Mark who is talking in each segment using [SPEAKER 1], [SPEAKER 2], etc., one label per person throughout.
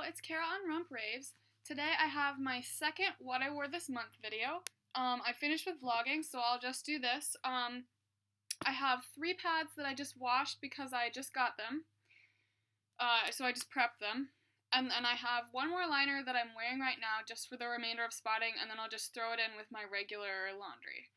[SPEAKER 1] it's Kara on Rump Raves. Today I have my second What I Wore This Month video. I finished with vlogging, so I'll just do this. I have 3 pads that I just washed because I just got them. So I just prepped them. And I have one more liner that I'm wearing right now just for the remainder of spotting, and then I'll just throw it in with my regular laundry.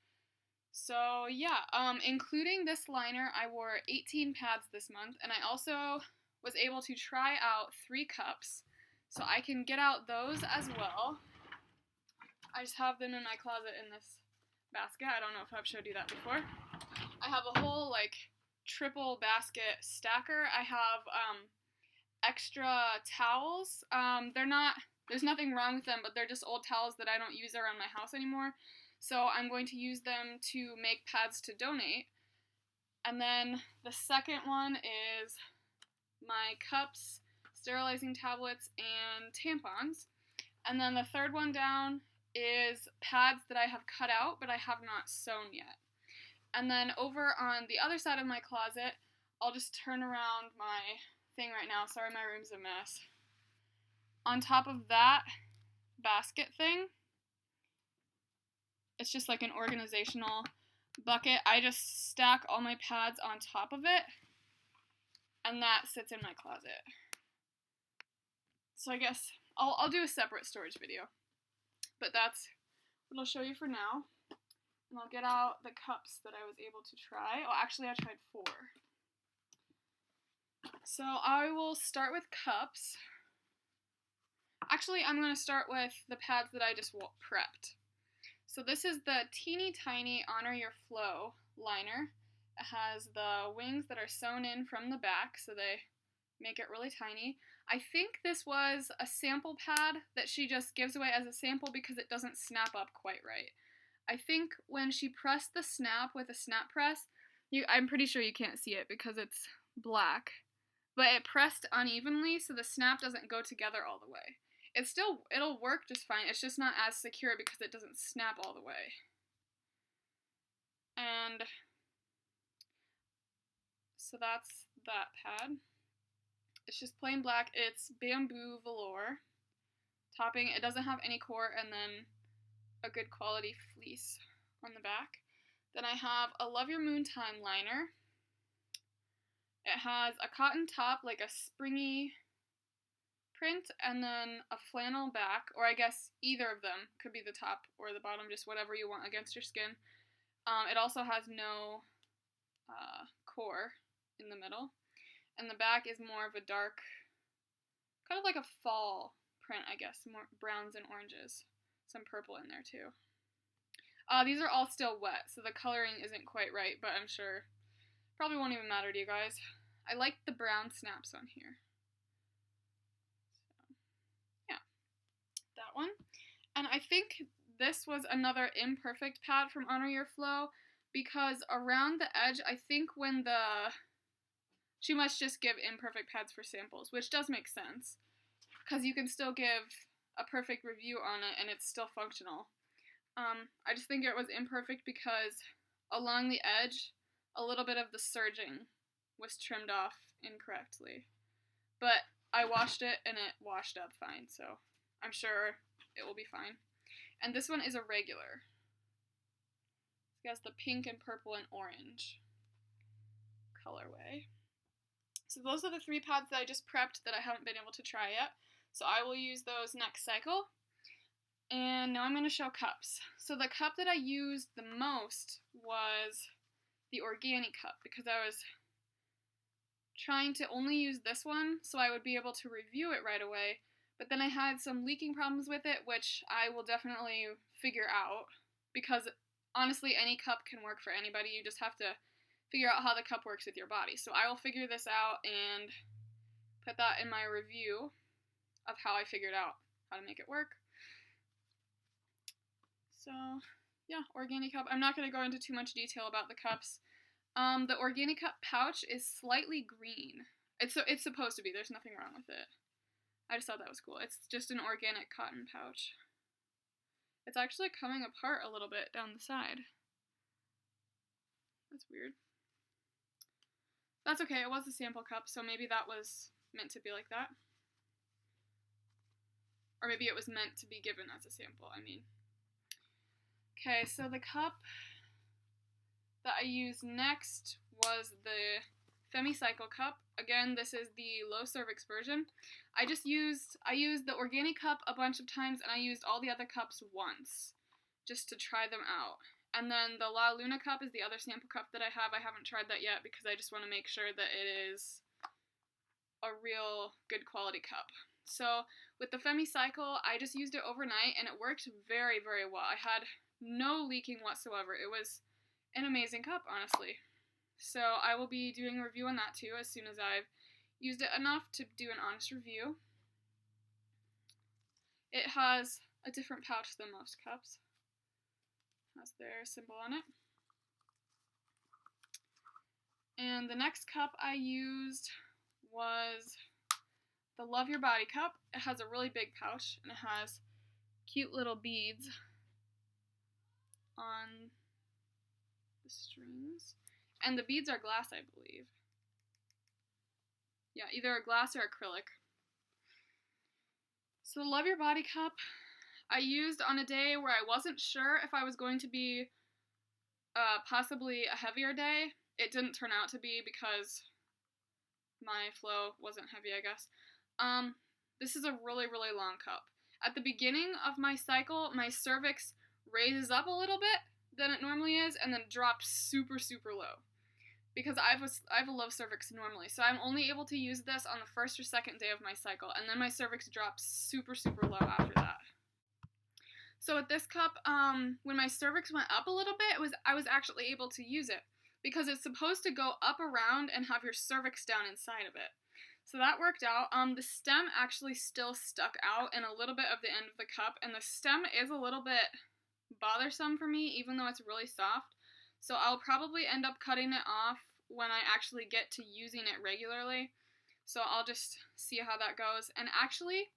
[SPEAKER 1] So yeah, including this liner, I wore 18 pads this month, and I also was able to try out 3 cups, so I can get out those as well. I just have them in my closet in this basket. I don't know if I've showed you that before. I have a whole triple basket stacker. I have extra towels. There's nothing wrong with them, but they're just old towels that I don't use around my house anymore. So I'm going to use them to make pads to donate. And then the second one is my cups, sterilizing tablets, and tampons. And then the third one down is pads that I have cut out, but I have not sewn yet. And then over on the other side of my closet, I'll just turn around my thing right now. Sorry, my room's a mess. On top of that basket thing, it's just like an organizational bucket. I just stack all my pads on top of it, and that sits in my closet. So I guess I'll do a separate storage video, but that's what I'll show you for now. And I'll get out the cups that I was able to try. Oh, actually I tried 4. So I will start with cups. Actually, I'm going to start with the pads that I just prepped. So this is the teeny tiny Honor Your Flow liner. It has the wings that are sewn in from the back, so they make it really tiny. I think this was a sample pad that she just gives away as a sample because it doesn't snap up quite right. I think when she pressed the snap with a snap press, I'm pretty sure you can't see it because it's black, but it pressed unevenly so the snap doesn't go together all the way. It'll work just fine, it's just not as secure because it doesn't snap all the way. And so that's that pad. It's just plain black. It's bamboo velour topping. It doesn't have any core, and then a good quality fleece on the back. Then I have a Love Your Moontime liner. It has a cotton top, like a springy print, and then a flannel back, or I guess either of them could be the top or the bottom, just whatever you want against your skin. It also has no core in the middle, and the back is more of a dark, kind of like a fall print, I guess, more browns and oranges, some purple in there too. These are all still wet, so the coloring isn't quite right, but I'm sure probably won't even matter to you guys. I like the brown snaps on here. That one. And I think this was another imperfect pad from Honor Your Flow because around the edge, I think she must just give imperfect pads for samples, which does make sense because you can still give a perfect review on it and it's still functional. I just think it was imperfect because along the edge, a little bit of the serging was trimmed off incorrectly. But I washed it and it washed up fine, so I'm sure it will be fine. And this one is a regular. It has the pink and purple and orange colorway. So those are the 3 pads that I just prepped that I haven't been able to try yet. So I will use those next cycle. And now I'm going to show cups. So the cup that I used the most was the Organi cup because I was trying to only use this one so I would be able to review it right away. But then I had some leaking problems with it, which I will definitely figure out because honestly, any cup can work for anybody. You just have to figure out how the cup works with your body. So I will figure this out and put that in my review of how I figured out how to make it work. So yeah, Organi cup. I'm not going to go into too much detail about the cups. The Organi cup pouch is slightly green. It's supposed to be. There's nothing wrong with it. I just thought that was cool. It's just an organic cotton pouch. It's actually coming apart a little bit down the side. That's weird. That's okay, it was a sample cup, so maybe that was meant to be like that. Or maybe it was meant to be given as a sample, I mean. Okay, so the cup that I used next was the FemiCycle cup. Again, this is the low cervix version. I used the organic cup a bunch of times, and I used all the other cups once, just to try them out. And then the La Luna cup is the other sample cup that I have. I haven't tried that yet because I just want to make sure that it is a real good quality cup. So with the FemiCycle, I just used it overnight, and it worked very, very well. I had no leaking whatsoever. It was an amazing cup, honestly. So I will be doing a review on that too as soon as I've used it enough to do an honest review. It has a different pouch than most cups. It has their symbol on it. And the next cup I used was the Love Your Body cup. It has a really big pouch, and it has cute little beads on the strings. And the beads are glass, I believe. Yeah, either a glass or acrylic. So the Love Your Body cup I used on a day where I wasn't sure if I was going to be possibly a heavier day. It didn't turn out to be because my flow wasn't heavy, I guess. This is a really, really long cup. At the beginning of my cycle, my cervix raises up a little bit than it normally is, and then drops super, super low. Because I have a low cervix normally, so I'm only able to use this on the first or second day of my cycle, and then my cervix drops super, super low after that. So with this cup, when my cervix went up a little bit, I was actually able to use it, because it's supposed to go up around and have your cervix down inside of it. So that worked out. The stem actually still stuck out in a little bit of the end of the cup, and the stem is a little bit bothersome for me, even though it's really soft. So I'll probably end up cutting it off when I actually get to using it regularly. So I'll just see how that goes. And actually,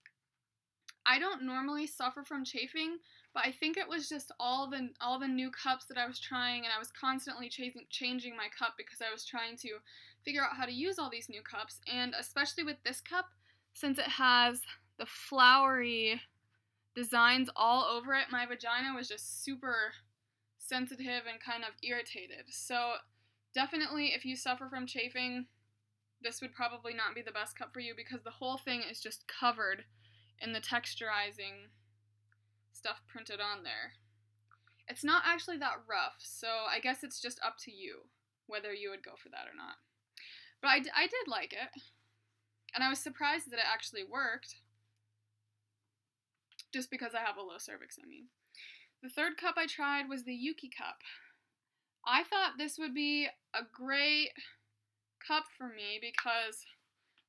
[SPEAKER 1] I don't normally suffer from chafing, but I think it was just all the new cups that I was trying, and I was constantly changing my cup because I was trying to figure out how to use all these new cups. And especially with this cup, since it has the flowery designs all over it, my vagina was just super sensitive and kind of irritated. So definitely, if you suffer from chafing, this would probably not be the best cup for you, because the whole thing is just covered in the texturizing stuff printed on there. It's not actually that rough, so I guess it's just up to you whether you would go for that or not. But I did like it, and I was surprised that it actually worked, just because I have a low cervix, I mean. The third cup I tried was the Yuki cup. I thought this would be a great cup for me because,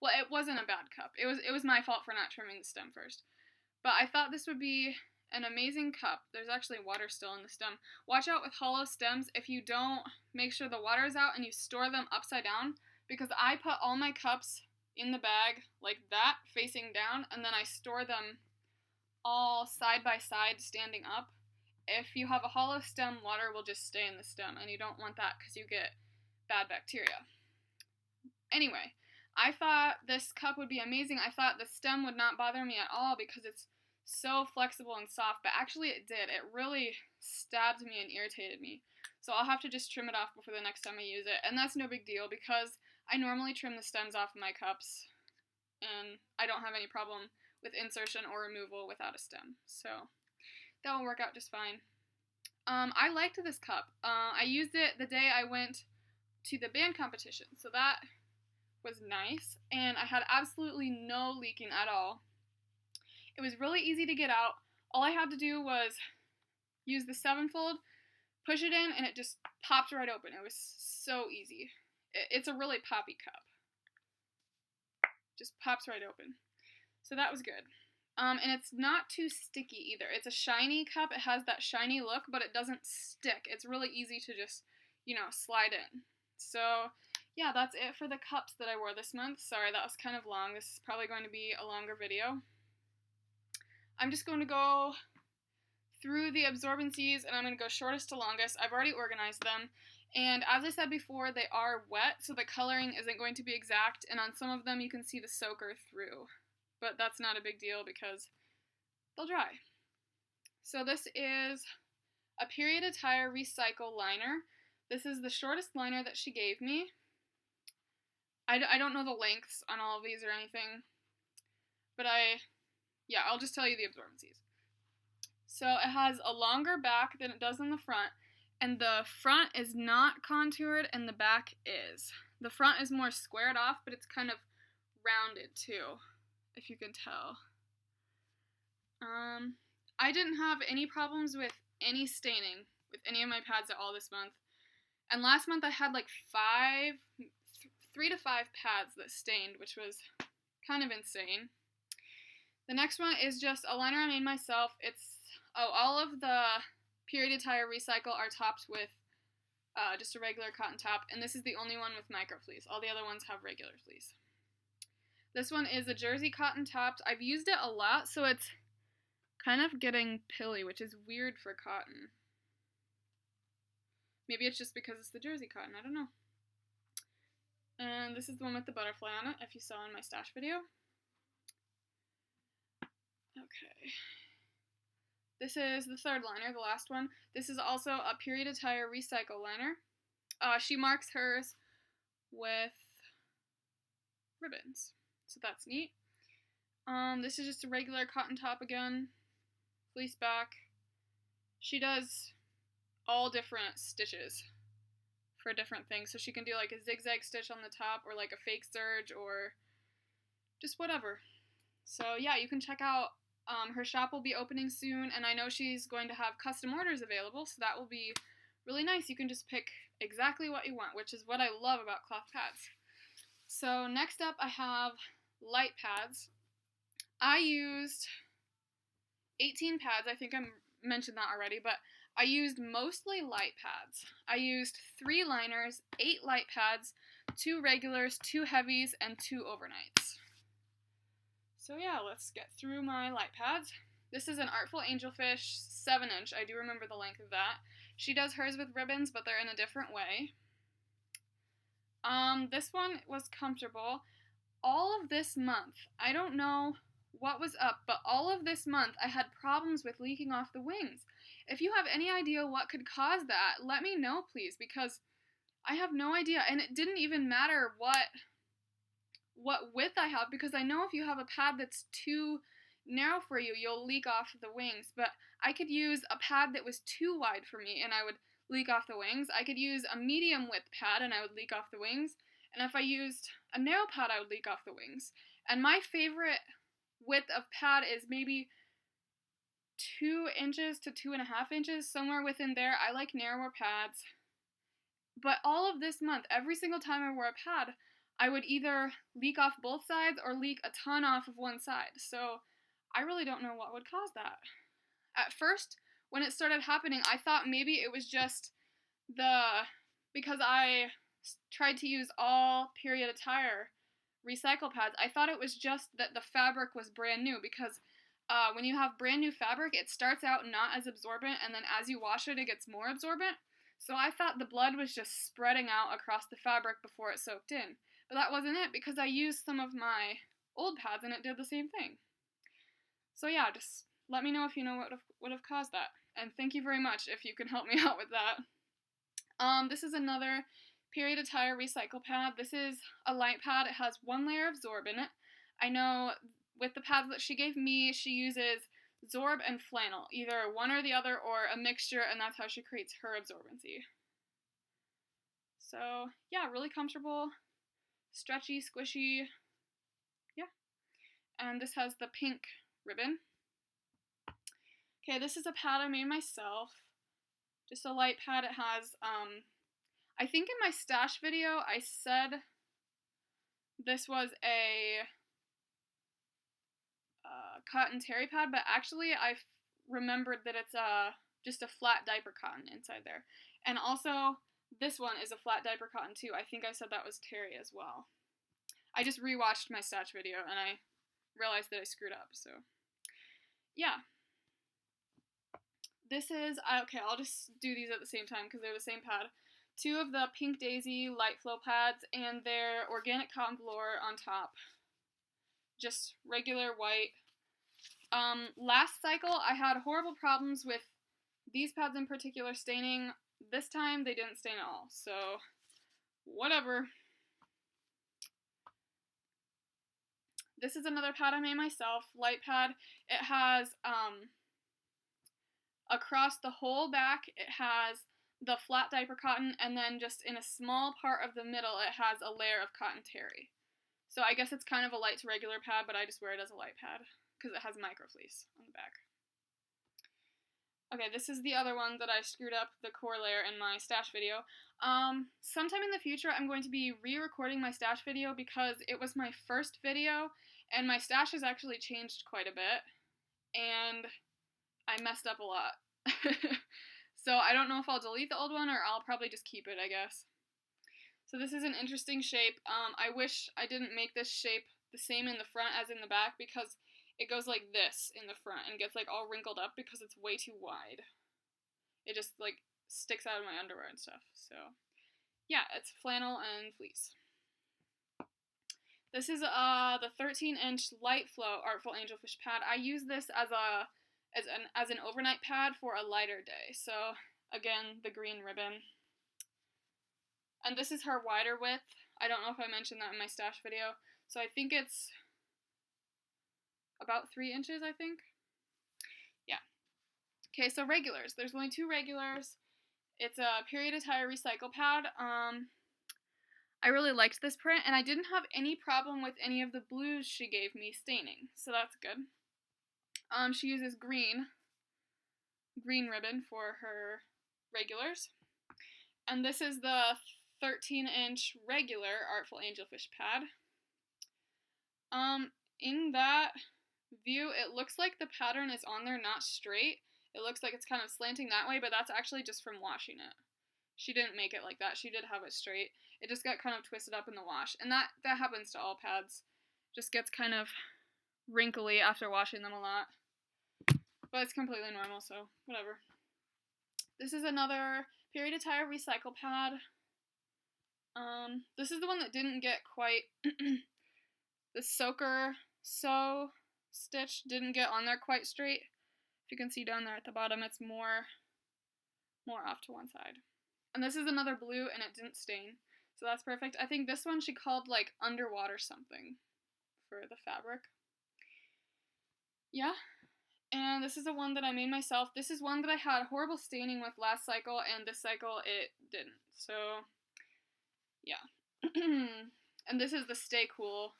[SPEAKER 1] well, it wasn't a bad cup. It was my fault for not trimming the stem first. But I thought this would be an amazing cup. There's actually water still in the stem. Watch out with hollow stems if you don't make sure the water is out and you store them upside down, because I put all my cups in the bag like that, facing down, and then I store them all side by side, standing up. If you have a hollow stem, water will just stay in the stem, and you don't want that because you get bad bacteria. Anyway, I thought this cup would be amazing. I thought the stem would not bother me at all because it's so flexible and soft, but actually it did. It really stabbed me and irritated me. So I'll have to just trim it off before the next time I use it, and that's no big deal because I normally trim the stems off of my cups, and I don't have any problem with insertion or removal without a stem. So that will work out just fine. I liked this cup. I used it the day I went to the band competition, so that was nice, and I had absolutely no leaking at all. It was really easy to get out. All I had to do was use the 7-fold, push it in, and it just popped right open. It was so easy. It's a really poppy cup. Just pops right open. So that was good. And it's not too sticky either. It's a shiny cup. It has that shiny look, but it doesn't stick. It's really easy to just, slide in. So, yeah, that's it for the cups that I wore this month. Sorry, that was kind of long. This is probably going to be a longer video. I'm just going to go through the absorbencies, and I'm going to go shortest to longest. I've already organized them. And as I said before, they are wet, so the coloring isn't going to be exact. And on some of them, you can see the soaker through. But that's not a big deal because they'll dry. So this is a Period Attire Recycle liner. This is the shortest liner that she gave me. I don't know the lengths on all of these or anything, but I'll just tell you the absorbencies. So it has a longer back than it does in the front, and the front is not contoured and the back is. The front is more squared off, but it's kind of rounded too, if you can tell. I didn't have any problems with any staining with any of my pads at all this month. And last month I had like 3 to 5 pads that stained, which was kind of insane. The next one is just a liner I made myself. All of the Period Attire Recycle are topped with just a regular cotton top, and this is the only one with micro fleece. All the other ones have regular fleece. This one is a jersey cotton topped. I've used it a lot, so it's kind of getting pilly, which is weird for cotton. Maybe it's just because it's the jersey cotton, I don't know. And this is the one with the butterfly on it, if you saw in my stash video. Okay. This is the third liner, the last one. This is also a Period Attire Recycle liner. She marks hers with ribbons, so that's neat. This is just a regular cotton top again, fleece back. She does all different stitches for different things, so she can do like a zigzag stitch on the top, or like a fake serge, or just whatever. So yeah, you can check out her shop. Will be opening soon, and I know she's going to have custom orders available, so that will be really nice. You can just pick exactly what you want, which is what I love about cloth pads. So next up I have light pads. I used 18 pads. I think I mentioned that already, but I used mostly light pads. I used 3 liners, 8 light pads, 2 regulars, 2 heavies, and 2 overnights. So yeah, let's get through my light pads. This is an Artful Angelfish 7-inch. I do remember the length of that. She does hers with ribbons, but they're in a different way. This one was comfortable. All of this month, I don't know what was up, but all of this month I had problems with leaking off the wings. If you have any idea what could cause that, let me know, please, because I have no idea. And it didn't even matter what width I have, because I know if you have a pad that's too narrow for you, you'll leak off the wings. But I could use a pad that was too wide for me, and I would leak off the wings. I could use a medium width pad, and I would leak off the wings. And if I used a narrow pad, I would leak off the wings. And my favorite width of pad is maybe 2 inches to 2.5 inches, somewhere within there. I like narrower pads. But all of this month, every single time I wore a pad, I would either leak off both sides or leak a ton off of one side. So I really don't know what would cause that. At first, when it started happening, I thought maybe it was just because I tried to use all Period Attire recycle pads, I thought it was just that the fabric was brand new, because when you have brand new fabric, it starts out not as absorbent, and then as you wash it, it gets more absorbent. So I thought the blood was just spreading out across the fabric before it soaked in. But that wasn't it, because I used some of my old pads and it did the same thing. So yeah, just let me know if you know what would have caused that. And thank you very much if you can help me out with that. This is another Period Attire Recycle pad. This is a light pad. It has 1 layer of Zorb in it. I know with the pads that she gave me, she uses Zorb and flannel, either one or the other, or a mixture, and that's how she creates her absorbency. So yeah, really comfortable, stretchy, squishy, yeah. And this has the pink ribbon. Okay, this is a pad I made myself. Just a light pad. It has, I think in my stash video I said this was a cotton terry pad, but actually I remembered that it's just a flat diaper cotton inside there. And also, this one is a flat diaper cotton too. I think I said that was terry as well. I just rewatched my stash video and I realized that I screwed up, so yeah. This is, okay, I'll just do these at the same time because they're the same pad. 2 of the Pink Daisy Light Flow pads, and they're organic cotton velour on top. Just regular white Last cycle I had horrible problems with these pads in particular staining. This time they didn't stain at all, so whatever. This is another pad I made myself, light pad. It has, across the whole back, it has the flat diaper cotton, and then just in a small part of the middle, it has a layer of cotton terry. So I guess it's kind of a light to regular pad, but I just wear it as a light pad, because it has microfleece on the back. Okay, this is the other one that I screwed up the core layer in my stash video. Sometime in the future, I'm going to be re-recording my stash video because it was my first video, and my stash has actually changed quite a bit, and I messed up a lot. So I don't know if I'll delete the old one or I'll probably just keep it, I guess. So this is an interesting shape. I wish I didn't make this shape the same in the front as in the back because it goes like this in the front and gets like all wrinkled up because it's way too wide. It just like sticks out of my underwear and stuff. So yeah, it's flannel and fleece. This is the 13-inch Light Flow Artful Angelfish pad. I use this as an overnight pad for a lighter day. So again, the green ribbon. And this is her wider width. I don't know if I mentioned that in my stash video. So I think it's about 3 inches, I think. Yeah. Okay, so regulars. There's only 2 regulars. It's a Period Attire Recycle pad. I really liked this print, and I didn't have any problem with any of the blues she gave me staining, so that's good. She uses green ribbon for her regulars. And this is the 13-inch regular Artful Angelfish pad. In that view, it looks like the pattern is on there not straight. It looks like it's kind of slanting that way, but that's actually just from washing it. She didn't make it like that. She did have it straight. It just got kind of twisted up in the wash. And that happens to all pads. Just gets kind of wrinkly after washing them a lot. But it's completely normal, so whatever. This is another Period Attire Recycle pad. This is the one that didn't get quite the soaker sew stitch didn't get on there quite straight. If you can see down there at the bottom, it's more off to one side. And this is another blue, and it didn't stain, so that's perfect. I think this one she called like underwater something for the fabric. Yeah. And this is the one that I made myself. This is one that I had horrible staining with last cycle, and this cycle it didn't. So, yeah. And this is the Stay Cool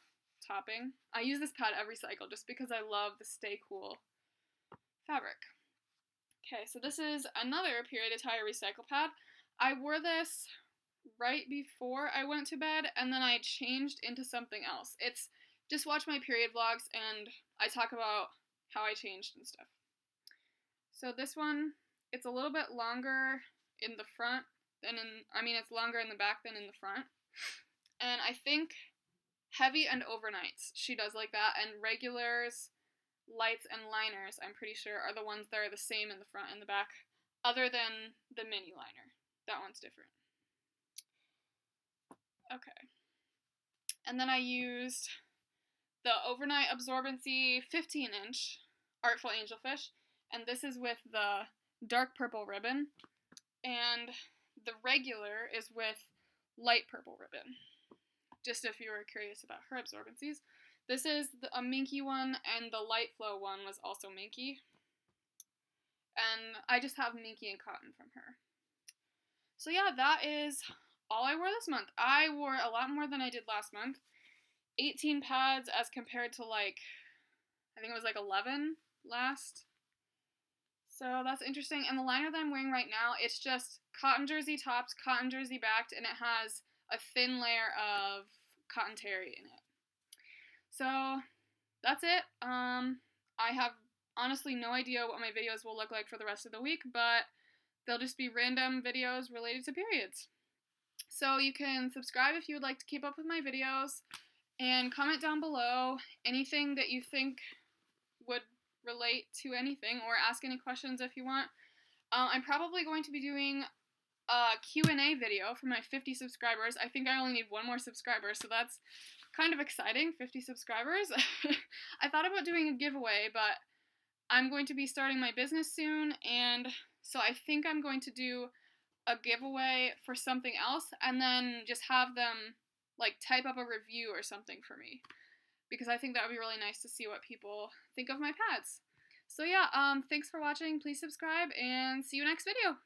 [SPEAKER 1] topping. I use this pad every cycle just because I love the Stay Cool fabric. Okay, so this is another Period Attire Recycle pad. I wore this right before I went to bed, and then I changed into something else. It's just watch my period vlogs, and I talk about how I changed and stuff. So this one, it's a little bit longer in the front than it's longer in the back than in the front. And I think heavy and overnights she does like that, and regulars, lights, and liners, I'm pretty sure, are the ones that are the same in the front and the back, other than the mini liner. That one's different. Okay. And then I used the Overnight Absorbency 15-inch Artful Angelfish, and this is with the dark purple ribbon, and the regular is with light purple ribbon, just if you were curious about her absorbencies. This is a minky one, and the Light Flow one was also minky, and I just have minky and cotton from her. So yeah, that is all I wore this month. I wore a lot more than I did last month. 18 pads as compared to I think it was 11 last. So that's interesting. And the liner that I'm wearing right now, it's just cotton jersey tops, cotton jersey backed, and it has a thin layer of cotton terry in it. So that's it. I have honestly no idea what my videos will look like for the rest of the week, but they'll just be random videos related to periods. So you can subscribe if you would like to keep up with my videos, and comment down below anything that you think would relate to anything, or ask any questions if you want. I'm probably going to be doing a Q&A video for my 50 subscribers. I think I only need 1 more subscriber, so that's kind of exciting, 50 subscribers. I thought about doing a giveaway, but I'm going to be starting my business soon, and so I think I'm going to do a giveaway for something else, and then just have them like type up a review or something for me, because I think that would be really nice to see what people think of my pads. So yeah, thanks for watching. Please subscribe, and see you next video.